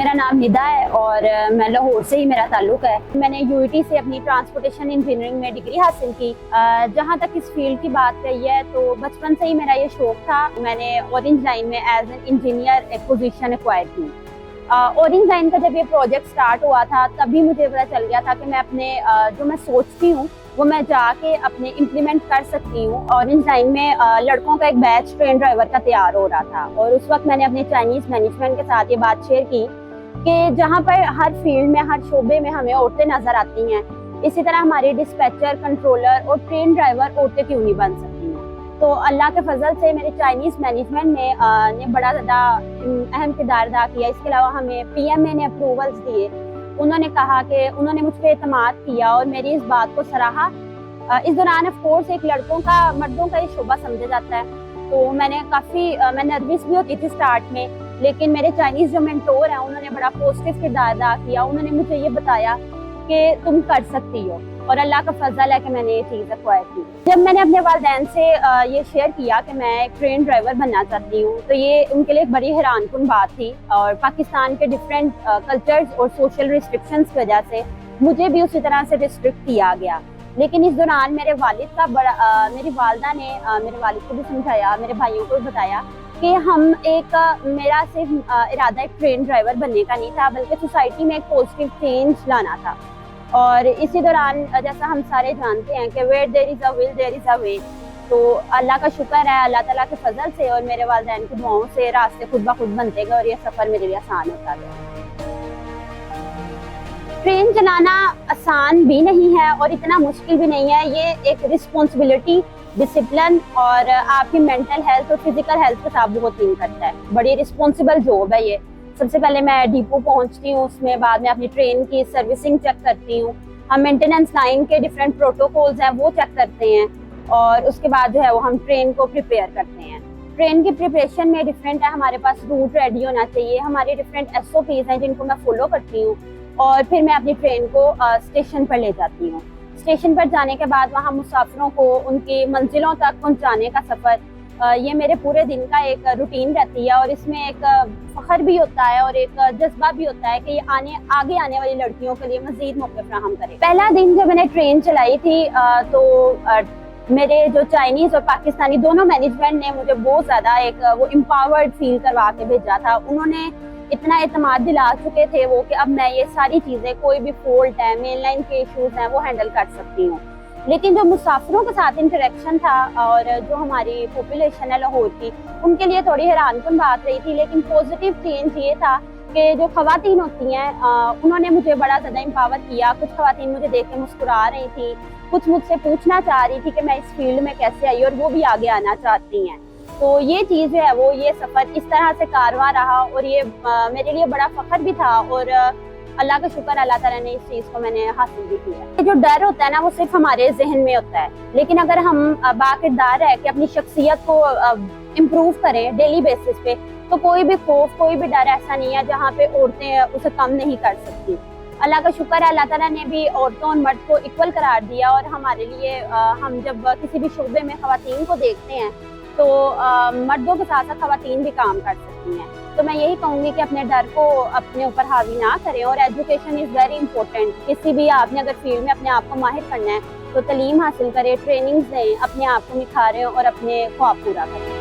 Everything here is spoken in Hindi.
मेरा नाम निदा है और मैं लाहौर से ही मेरा ताल्लुक है। मैंने यूईटी से अपनी ट्रांसपोर्टेशन इंजीनियरिंग में डिग्री हासिल की। जहाँ तक इस फील्ड की बात रही है तो बचपन से ही मेरा ये शौक था। मैंने ऑरेंज लाइन में एज एन इंजीनियर एक पोजीशन एक्वायर की। ऑरेंज लाइन का जब ये प्रोजेक्ट स्टार्ट हुआ था तभी मुझे पता चल गया था कि मैं अपने जो मैं सोचती हूँ वो मैं जाके अपने इम्प्लीमेंट कर सकती हूँ। ऑरेंज लाइन में लड़कों का एक बैच ट्रेन ड्राइवर का तैयार हो रहा था और उस वक्त मैंने अपने चाइनीज मैनेजमेंट के साथ ये बात शेयर की कि जहाँ पर हर फील्ड में, हर शोबे में हमें औरतें नजर आती हैं, इसी तरह हमारे डिस्पैचर, कंट्रोलर और ट्रेन ड्राइवर औरतें क्यों नहीं बन सकती हैं। तो अल्लाह के फजल से मेरे चाइनीज मैनेजमेंट ने बड़ा ज़्यादा अहम किरदार अदा किया। इसके अलावा हमें पीएमए ने अप्रूवल्स दिए। उन्होंने कहा कि उन्होंने मुझ पर एतमाद किया और मेरी इस बात को सराहा। इस दौरान ऑफ कोर्स एक मर्दों का ये शोबा समझा जाता है, तो मैं नर्वस भी होती थी स्टार्ट में, लेकिन मेरे चाइनीज जो मेंटोर हैं उन्होंने बड़ा पॉजिटिव किरदार अदा किया। उन्होंने मुझे ये बताया कि तुम कर सकती हो और अल्लाह का फजल है कि मैंने ये चीज़ एक्वायर की। जब मैंने अपने वालिदैन से ये शेयर किया कि मैं एक ट्रेन ड्राइवर बनना चाहती हूँ तो ये उनके लिए एक बड़ी हैरानकुन बात थी। और पाकिस्तान के डिफरेंट कल्चर्स और सोशल रिस्ट्रिक्शंस की वजह से मुझे भी उसी तरह से रिस्ट्रिक्ट किया गया। लेकिन इस दौरान मेरी वालिदा ने मेरे वालिद को भी समझाया, मेरे भाइयों को भी बताया कि मेरा सिर्फ इरादा एक ट्रेन ड्राइवर बनने का नहीं था, बल्कि सोसाइटी में एक पॉजिटिव चेंज लाना था। और इसी दौरान जैसा हम सारे जानते हैं कि where there is a will there is a way, तो अल्लाह का शुक्र है, अल्लाह ताला के फजल से और मेरे वालिदैन की दुआओं से रास्ते खुद ब खुद बनते गए और ये सफ़र मेरे लिए आसान होता गया। ट्रेन चलाना आसान भी नहीं है और इतना मुश्किल भी नहीं है। ये एक रिस्पॉन्सिबिलिटी, डिसिप्लिन और आपकी मेंटल हेल्थ और फिजिकल हेल्थ के साथ बहुत लिंक करता है। बड़ी रिस्पॉन्सिबल जॉब है ये। सबसे पहले मैं डिपो पहुंचती हूँ, उसमें बाद में अपनी ट्रेन की सर्विसिंग चेक करती हूँ। हम मेंटेनेंस लाइन के डिफरेंट प्रोटोकॉल्स हैं वो चेक करते हैं और उसके बाद जो है वो हम ट्रेन को प्रिपेयर करते हैं। ट्रेन की प्रिपरेशन में डिफरेंट है, हमारे पास रूट रेडी होना चाहिए, हमारे डिफरेंट SOPs हैं जिनको मैं फॉलो करती हूँ और फिर मैं अपनी ट्रेन को स्टेशन पर ले जाती हूँ। स्टेशन पर जाने के बाद वहाँ मुसाफिरों को उनकी मंजिलों तक पहुँचाने का सफ़र, ये मेरे पूरे दिन का एक रूटीन रहती है और इसमें एक फ़ख्र भी होता है और एक जज्बा भी होता है कि ये आगे आने वाली लड़कियों के लिए मज़ीद मौके फराहम करे। पहला दिन जब मैंने ट्रेन चलाई थी तो मेरे जो चाइनीज़ और पाकिस्तानी दोनों मैनेजमेंट ने मुझे बहुत ज़्यादा एक वो एम्पावर्ड फील करवा के भेजा था। उन्होंने इतना एतमाद दिला चुके थे वो कि अब मैं ये सारी चीज़ें, कोई भी फॉल्ट है, मेन लाइन के इश्यूज हैं, वो हैंडल कर सकती हूँ। लेकिन जो मुसाफिरों के साथ इंटरेक्शन था और जो हमारी पॉपुलेशन है लाहौर की, उनके लिए थोड़ी हैरानकुन बात रही थी। लेकिन पॉजिटिव चेंज ये था कि जो खवातीन होती हैं उन्होंने मुझे बड़ा ज़्यादा एम्पावर किया। कुछ खवातीन मुझे देख के मुस्कुरा रही थी, कुछ मुझसे पूछना चाह रही थी कि मैं इस फील्ड में कैसे आई और वो भी आगे आना चाहती हैं। तो ये चीज़ जो है वो, ये सफ़र इस तरह से कारवां रहा और ये मेरे लिए बड़ा फ़ख्र भी था और अल्लाह का शुक्र, अल्लाह ताला ने इस चीज़ को मैंने हासिल भी किया। ये जो डर होता है ना वो सिर्फ हमारे जहन में होता है, लेकिन अगर हम बाकिरदार है कि अपनी शख्सियत को इम्प्रूव करें डेली बेसिस पे, तो कोई भी खौफ, कोई भी डर ऐसा नहीं है जहाँ पे औरतें उसे कम नहीं कर सकती। अल्लाह का शुक्र है, अल्लाह ताला ने भी औरतों और मर्द को इक्वल करार दिया और हमारे लिए हम जब किसी भी शोबे में खवातीन को देखते हैं तो मर्दों के साथ साथ खवातीन भी काम कर सकती हैं। तो मैं यही कहूँगी कि अपने डर को अपने ऊपर हावी ना करें और एजुकेशन इज़ वेरी इंपॉर्टेंट। किसी भी आपने अगर फील्ड में अपने आप को माहिर करना है तो तालीम हासिल करें, ट्रेनिंग्स लें, अपने आप को निखारें और अपने ख्वाब पूरा करें।